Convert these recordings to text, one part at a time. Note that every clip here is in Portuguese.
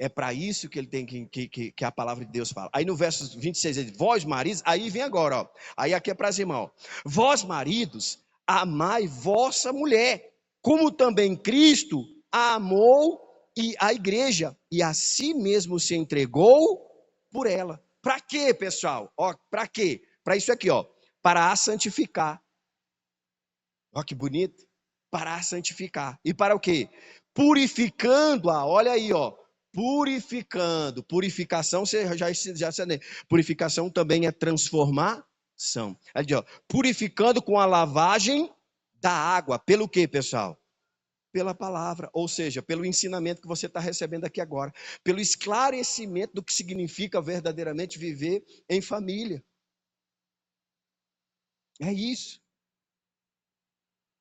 É para isso que ele tem que a palavra de Deus fala. Aí no verso 26, ele diz, vós maridos, aí vem agora, ó. Aí aqui é para as irmãs, ó. Vós maridos, amai vossa mulher, como também Cristo amou a igreja e a si mesmo se entregou por ela. Para quê, pessoal? Ó, para quê? Para isso aqui, ó. Para a santificar. Ó, que bonito. Para a santificar. E para o quê? Purificando-a. Olha aí, ó. Purificando. Purificação, você já sabe. Purificação também é transformação. Aí, ó. Purificando com a lavagem da água. Pelo quê, pessoal? Pela palavra, ou seja, pelo ensinamento que você está recebendo aqui agora, pelo esclarecimento do que significa verdadeiramente viver em família. É isso.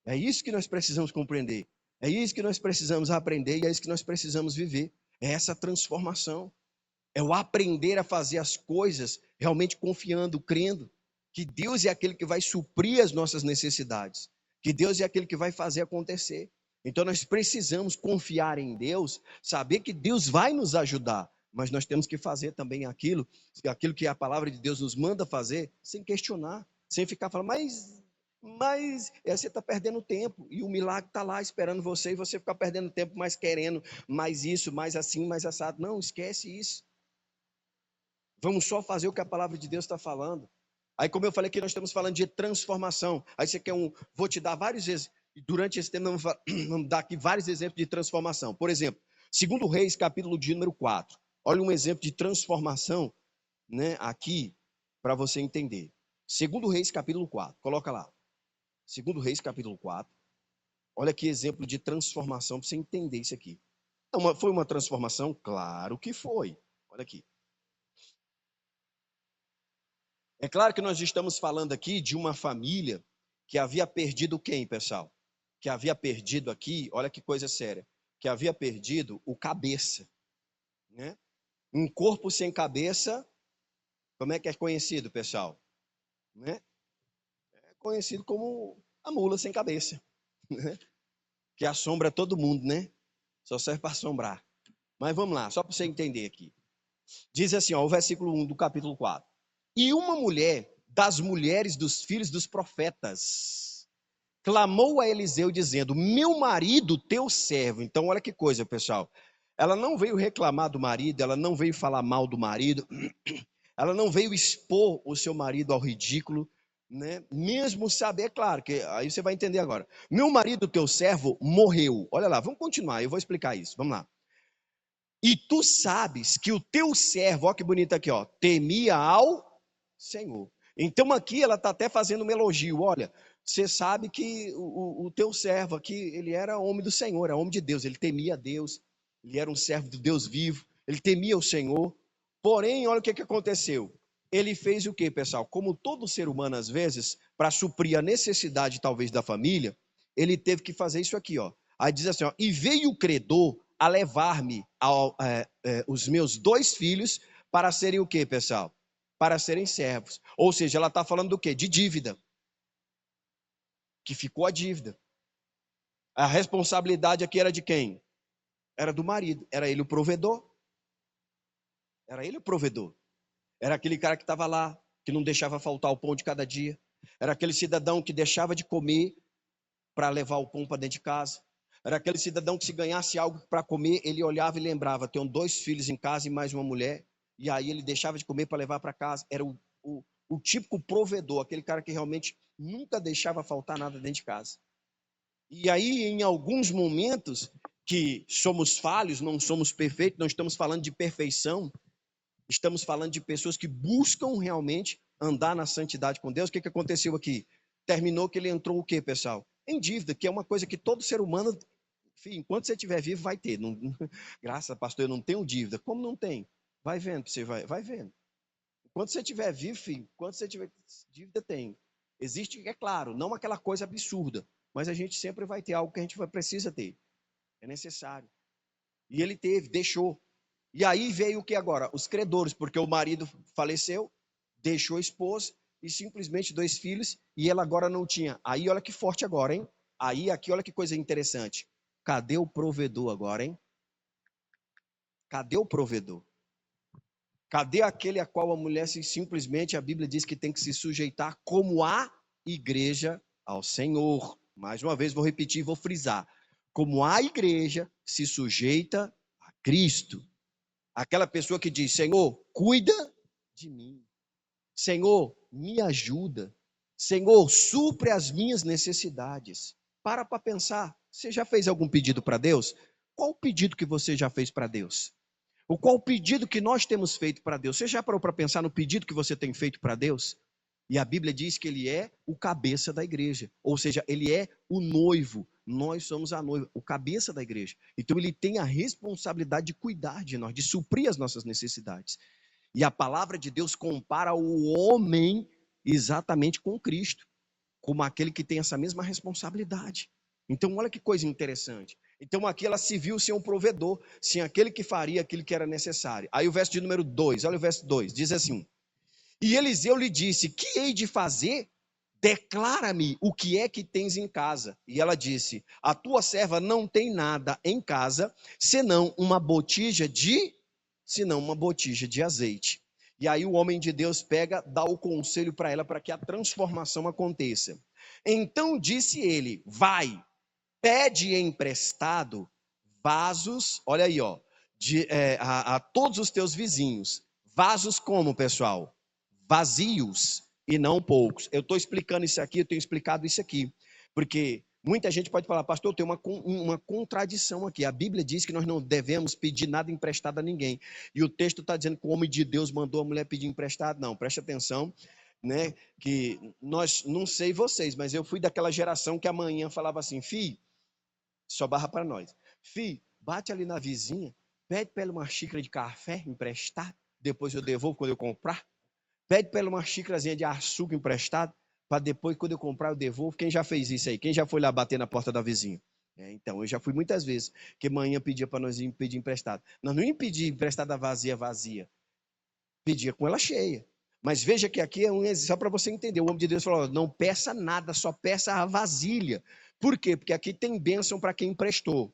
É isso que nós precisamos compreender. É isso que nós precisamos aprender e é isso que nós precisamos viver. É essa transformação. É o aprender a fazer as coisas realmente confiando, crendo que Deus é aquele que vai suprir as nossas necessidades, que Deus é aquele que vai fazer acontecer. Então nós precisamos confiar em Deus, saber que Deus vai nos ajudar, mas nós temos que fazer também aquilo que a palavra de Deus nos manda fazer, sem questionar, sem ficar falando, mas você está perdendo tempo, e o milagre está lá esperando você, e você fica perdendo tempo, mais querendo mais isso, mais assim, mais assado. Não, esquece isso. Vamos só fazer o que a palavra de Deus está falando. Aí, como eu falei aqui, nós estamos falando de transformação. Aí você quer vou te dar vários exemplos. Durante esse tempo, vamos dar aqui vários exemplos de transformação. Por exemplo, 2 Reis, capítulo de número 4. Olha um exemplo de transformação, né, aqui, para você entender. 2 Reis, capítulo 4. Coloca lá. 2 Reis, capítulo 4. Olha que exemplo de transformação para você entender isso aqui. Foi uma transformação? Claro que foi. Olha aqui. É claro que nós estamos falando aqui de uma família que havia perdido quem, pessoal? Que havia perdido aqui, olha que coisa séria, que havia perdido o cabeça, né? Um corpo sem cabeça, como é que é conhecido, pessoal? Né? É conhecido como a mula sem cabeça, né? Que assombra todo mundo, né? Só serve para assombrar. Mas vamos lá, só para você entender aqui. Diz assim, ó, o versículo 1 do capítulo 4. E uma mulher das mulheres dos filhos dos profetas clamou a Eliseu dizendo, meu marido, teu servo. Então olha que coisa, pessoal. Ela não veio reclamar do marido, ela não veio falar mal do marido, ela não veio expor o seu marido ao ridículo, né? Mesmo saber, é claro, que aí você vai entender agora. Meu marido, teu servo, morreu. Olha lá, vamos continuar, eu vou explicar isso, vamos lá. E tu sabes que o teu servo, ó que bonito aqui, ó, temia ao Senhor. Então aqui ela está até fazendo um elogio. Olha, você sabe que o teu servo aqui, ele era homem do Senhor, era homem de Deus, ele temia a Deus, ele era um servo do Deus vivo, ele temia o Senhor. Porém, olha o que aconteceu. Ele fez o que, pessoal? Como todo ser humano, às vezes, para suprir a necessidade talvez da família, ele teve que fazer isso aqui, ó. Aí diz assim, ó, e veio o credor a levar-me os meus 2 filhos para serem o quê, pessoal? Para serem servos. Ou seja, ela está falando do quê? De dívida. Que ficou a dívida. A responsabilidade aqui era de quem? Era do marido. Era ele o provedor. Era ele o provedor. Era aquele cara que estava lá, que não deixava faltar o pão de cada dia. Era aquele cidadão que deixava de comer para levar o pão para dentro de casa. Era aquele cidadão que se ganhasse algo para comer, ele olhava e lembrava, tenho 2 filhos em casa e mais uma mulher, e aí ele deixava de comer para levar para casa. Era o típico provedor, aquele cara que realmente nunca deixava faltar nada dentro de casa. E aí, em alguns momentos que somos falhos, não somos perfeitos, não estamos falando de perfeição, estamos falando de pessoas que buscam realmente andar na santidade com Deus. O que aconteceu aqui? Terminou que ele entrou o quê, pessoal? Em dívida, que é uma coisa que todo ser humano, enfim, enquanto você estiver vivo, vai ter. Não, graças, pastor, eu não tenho dívida. Como não tem? Vai vendo, você vai vendo. Enquanto você estiver vivo, filho, enquanto você tiver dívida, tem. Existe, é claro, não aquela coisa absurda, mas a gente sempre vai ter algo que a gente precisa ter. É necessário. E ele teve, deixou. E aí veio o que agora? Os credores, porque o marido faleceu, deixou a esposa e simplesmente 2 filhos, e ela agora não tinha. Aí olha que forte agora, hein? Aí aqui olha que coisa interessante. Cadê o provedor agora, hein? Cadê o provedor? Cadê aquele a qual a mulher simplesmente, a Bíblia diz que tem que se sujeitar como a igreja ao Senhor? Mais uma vez vou repetir, vou frisar. Como a igreja se sujeita a Cristo. Aquela pessoa que diz, Senhor, cuida de mim. Senhor, me ajuda. Senhor, supre as minhas necessidades. Para pensar. Você já fez algum pedido para Deus? Qual o pedido que você já fez para Deus? Qual o pedido que nós temos feito para Deus? Você já parou para pensar no pedido que você tem feito para Deus? E a Bíblia diz que ele é o cabeça da igreja. Ou seja, ele é o noivo. Nós somos a noiva, o cabeça da igreja. Então ele tem a responsabilidade de cuidar de nós, de suprir as nossas necessidades. E a palavra de Deus compara o homem exatamente com Cristo, como aquele que tem essa mesma responsabilidade. Então, olha que coisa interessante. Então, aqui ela se viu sem um provedor, sem aquele que faria aquilo que era necessário. Aí o verso de número 2, olha o verso 2, diz assim: E Eliseu lhe disse, que hei de fazer? Declara-me o que é que tens em casa. E ela disse, a tua serva não tem nada em casa, senão uma botija de azeite. E aí o homem de Deus pega, dá o conselho para ela para que a transformação aconteça. Então disse ele, vai, pede emprestado vasos, olha aí, ó, a todos os teus vizinhos. Vasos como, pessoal? Vazios e não poucos. Eu estou explicando isso aqui, eu tenho explicado isso aqui, porque muita gente pode falar, pastor, tem uma contradição aqui. A Bíblia diz que nós não devemos pedir nada emprestado a ninguém. E o texto está dizendo que o homem de Deus mandou a mulher pedir emprestado. Não, preste atenção, né? Que nós, não sei vocês, mas eu fui daquela geração que amanhã falava assim, filho, só barra para nós. Filho, bate ali na vizinha, pede para ela uma xícara de café emprestar, depois eu devolvo quando eu comprar. Pede para ela uma xícarazinha de açúcar emprestado, para depois, quando eu comprar, eu devolvo. Quem já fez isso aí? Quem já foi lá bater na porta da vizinha? Então, eu já fui muitas vezes, que manhã pedia para nós ir pedir emprestado. Nós não íamos pedir emprestada vazia. Pedia com ela cheia. Mas veja que aqui é um exemplo, só para você entender. O homem de Deus falou, não peça nada, só peça a vasilha. Por quê? Porque aqui tem bênção para quem emprestou.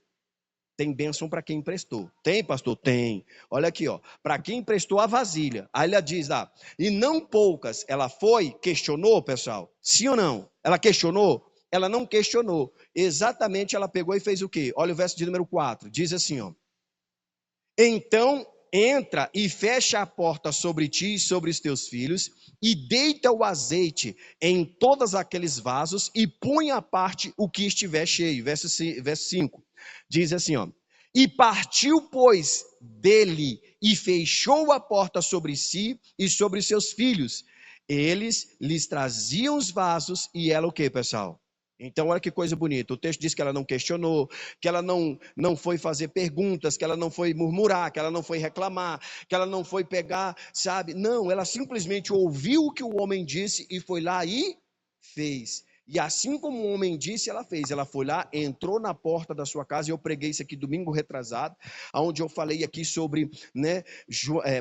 Tem bênção para quem emprestou. Tem, pastor? Tem. Olha aqui, ó. Para quem emprestou a vasilha. Aí ela diz lá, e não poucas. Ela foi, questionou, pessoal? Sim ou não? Ela questionou? Ela não questionou. Exatamente ela pegou e fez o quê? Olha o verso de número 4. Diz assim, ó. Então entra e fecha a porta sobre ti e sobre os teus filhos, e deita o azeite em todos aqueles vasos, e põe à parte o que estiver cheio. Verso 5. Diz assim, ó. E partiu, pois, dele, e fechou a porta sobre si e sobre seus filhos. Eles lhes traziam os vasos, e ela o quê, pessoal? Então, olha que coisa bonita. O texto diz que ela não questionou, que ela não foi fazer perguntas, que ela não foi murmurar, que ela não foi reclamar, que ela não foi pegar, sabe? Não, ela simplesmente ouviu o que o homem disse e foi lá e fez. E assim como o homem disse, ela fez. Ela foi lá, entrou na porta da sua casa, e eu preguei isso aqui domingo retrasado, onde eu falei aqui sobre, né,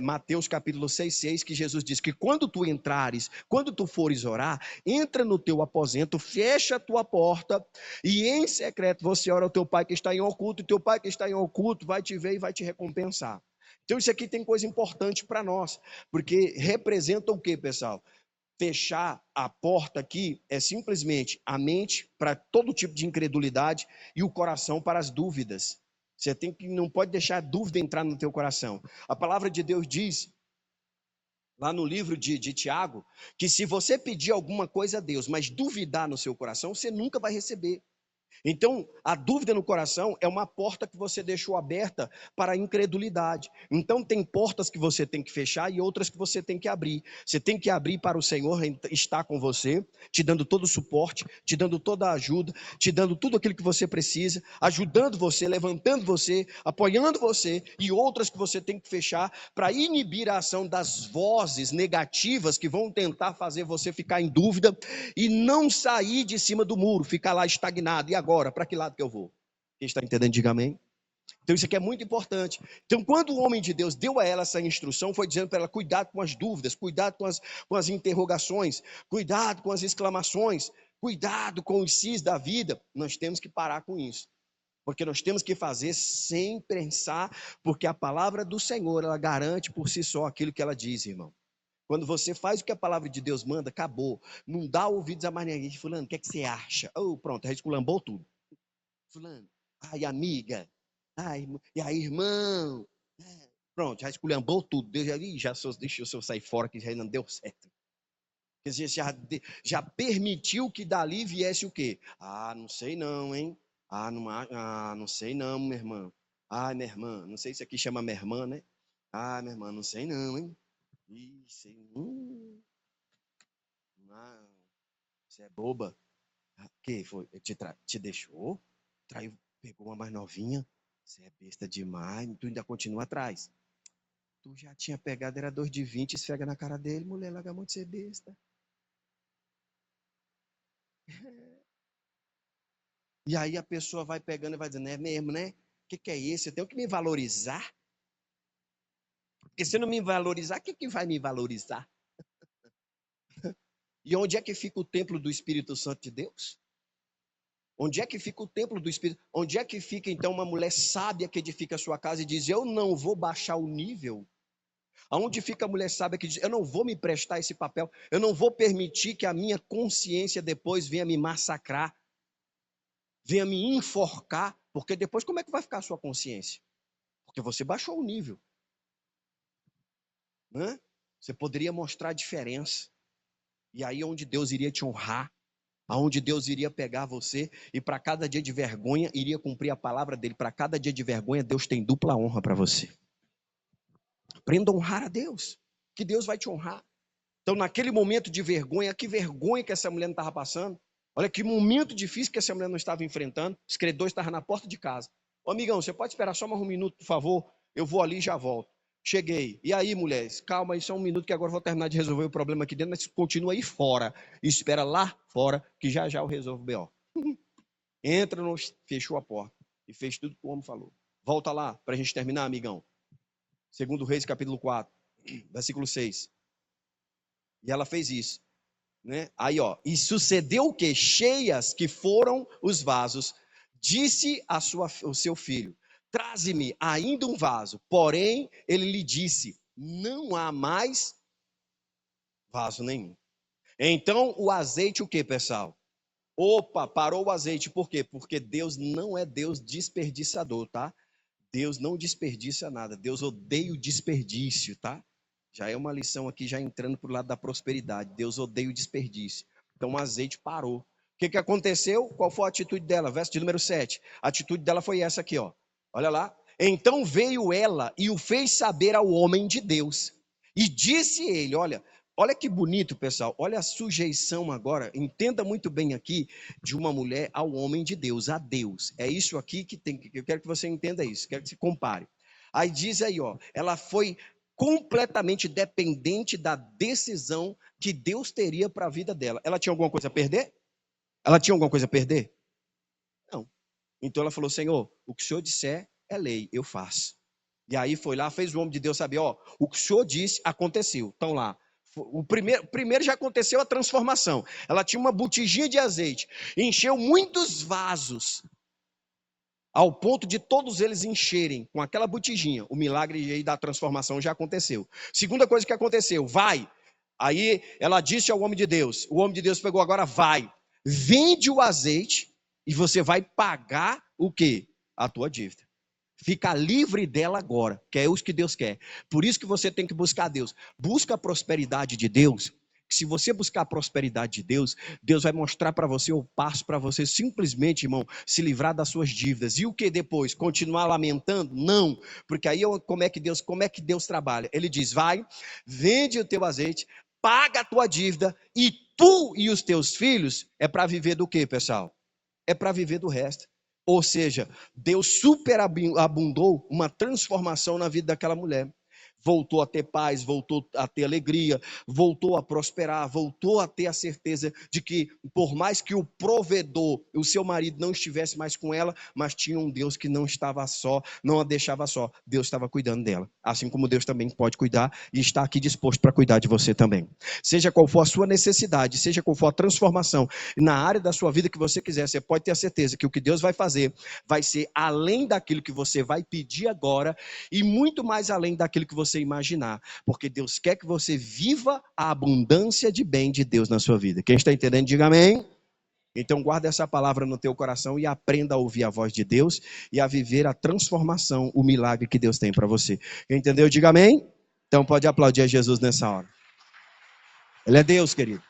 Mateus capítulo 6, que Jesus diz que quando tu entrares, quando tu fores orar, entra no teu aposento, fecha a tua porta, e em secreto você ora ao teu pai que está em oculto, e teu pai que está em oculto vai te ver e vai te recompensar. Então isso aqui tem coisa importante para nós, porque representa o que, pessoal? Fechar a porta aqui é simplesmente a mente para todo tipo de incredulidade e o coração para as dúvidas. Você não pode deixar a dúvida entrar no teu coração. A palavra de Deus diz, lá no livro de Tiago, que se você pedir alguma coisa a Deus, mas duvidar no seu coração, você nunca vai receber. Então, a dúvida no coração é uma porta que você deixou aberta para a incredulidade. Então, tem portas que você tem que fechar e outras que você tem que abrir. Você tem que abrir para o Senhor estar com você, te dando todo o suporte, te dando toda a ajuda, te dando tudo aquilo que você precisa, ajudando você, levantando você, apoiando você, e outras que você tem que fechar para inibir a ação das vozes negativas que vão tentar fazer você ficar em dúvida e não sair de cima do muro, ficar lá estagnado. E agora, para que lado que eu vou? Quem está entendendo, diga amém. Então isso aqui é muito importante. Então quando o homem de Deus deu a ela essa instrução, foi dizendo para ela, cuidado com as dúvidas, cuidado com as interrogações, cuidado com as exclamações, cuidado com os sis da vida. Nós temos que parar com isso. Porque nós temos que fazer sem pensar, porque a palavra do Senhor, ela garante por si só aquilo que ela diz, irmão. Quando você faz o que a palavra de Deus manda, acabou. Não dá ouvidos a mais ninguém. Fulano, o que é que você acha? Oh, pronto, a gente culambou tudo. Fulano, ai, amiga. Ai, e aí, irmão? Pronto, já esculhambou tudo. Deus já deixou eu sair fora, que já não deu certo. Porque você já permitiu que dali viesse o quê? Ah, não sei não, hein? Não sei não, minha irmã. Ah, minha irmã, não sei se aqui chama minha irmã, né? Ah, minha irmã, não sei não, hein? Ih, sei, você é boba. Que foi? Te deixou? Traiu, pegou uma mais novinha? Você é besta demais, tu ainda continua atrás. Tu já tinha pegado, era 2 de 20, esfrega na cara dele, mulher, larga a mão de ser besta. E aí a pessoa vai pegando e vai dizendo, é mesmo, né? O que é isso? Eu tenho que me valorizar? Porque se eu não me valorizar, o que vai me valorizar? E onde é que fica o templo do Espírito Santo de Deus? Onde é que fica o templo do Espírito? Onde é que fica, então, uma mulher sábia que edifica a sua casa e diz, eu não vou baixar o nível? Aonde fica a mulher sábia que diz, eu não vou me prestar esse papel, eu não vou permitir que a minha consciência depois venha me massacrar, venha me enforcar, porque depois como é que vai ficar a sua consciência? Porque você baixou o nível, né? Você poderia mostrar a diferença, e aí onde Deus iria te honrar, aonde Deus iria pegar você, e para cada dia de vergonha, iria cumprir a palavra dele, para cada dia de vergonha, Deus tem dupla honra para você. Aprenda a honrar a Deus, que Deus vai te honrar. Então, naquele momento de vergonha, que vergonha que essa mulher não estava passando. Olha que momento difícil que essa mulher não estava enfrentando. Os credores estavam na porta de casa. Ô, amigão, você pode esperar só mais um minuto, por favor? Eu vou ali e já volto. Cheguei. E aí, mulheres? Calma aí, só um minuto que agora eu vou terminar de resolver o problema aqui dentro, mas continua aí fora. Espera lá fora, que já já eu resolvo o B.O. Entra, fechou a porta. E fez tudo que o homem falou. Volta lá, para a gente terminar, amigão. 2 Reis, capítulo 4, versículo 6. E ela fez isso. Né? Aí, ó, e sucedeu o que? Cheias que foram os vasos, disse o seu filho, traze-me ainda um vaso. Porém, ele lhe disse, não há mais vaso nenhum. Então, o azeite, o que, pessoal? Opa, parou o azeite. Por quê? Porque Deus não é Deus desperdiçador, tá? Deus não desperdiça nada. Deus odeia o desperdício, tá? Já é uma lição aqui, já entrando para o lado da prosperidade. Deus odeia o desperdício. Então o azeite parou. O que aconteceu? Qual foi a atitude dela? Verso de número 7. A atitude dela foi essa aqui, ó. Olha lá. Então veio ela e o fez saber ao homem de Deus. E disse ele, olha que bonito, pessoal. Olha a sujeição agora. Entenda muito bem aqui de uma mulher ao homem de Deus, a Deus. É isso aqui que tem que eu quero que você entenda isso, quero que você compare. Aí diz aí, ó, ela foi completamente dependente da decisão que Deus teria para a vida dela. Ela tinha alguma coisa a perder? Ela tinha alguma coisa a perder? Não. Então ela falou: Senhor, o que o Senhor disser é lei, eu faço. E aí foi lá, fez o homem de Deus saber, ó, o que o Senhor disse aconteceu. Então lá, o primeiro já aconteceu a transformação. Ela tinha uma botijinha de azeite, encheu muitos vasos, ao ponto de todos eles encherem com aquela botijinha. O milagre aí da transformação já aconteceu. Segunda coisa que aconteceu, vai. Aí ela disse ao homem de Deus, o homem de Deus pegou agora, vai, vende o azeite e você vai pagar o quê? A tua dívida. Fica livre dela agora, que é o que Deus quer. Por isso que você tem que buscar Deus. Busca a prosperidade de Deus. Se você buscar a prosperidade de Deus, Deus vai mostrar para você o passo para você simplesmente, irmão, se livrar das suas dívidas. E o que depois? Continuar lamentando? Não, porque aí como é que Deus trabalha? Ele diz: vai, vende o teu azeite, paga a tua dívida e tu e os teus filhos é para viver do quê, pessoal? É para viver do resto. Ou seja, Deus superabundou uma transformação na vida daquela mulher. voltou a ter paz, voltou a ter alegria, voltou a prosperar, voltou a ter a certeza de que, por mais que o provedor, o seu marido, não estivesse mais com ela, mas tinha um Deus que não estava só, não a deixava só. Deus estava cuidando dela. Assim como Deus também pode cuidar e está aqui disposto para cuidar de você também. Seja qual for a sua necessidade, seja qual for a transformação, na área da sua vida que você quiser, você pode ter a certeza que o que Deus vai fazer vai ser além daquilo que você vai pedir agora e muito mais além daquilo que você imaginar, porque Deus quer que você viva a abundância de bem de Deus na sua vida. Quem está entendendo, diga amém. Então guarda essa palavra no teu coração e aprenda a ouvir a voz de Deus e a viver a transformação, o milagre que Deus tem para você. Quem entendeu, diga amém. Então pode aplaudir a Jesus nessa hora. Ele é Deus, querido.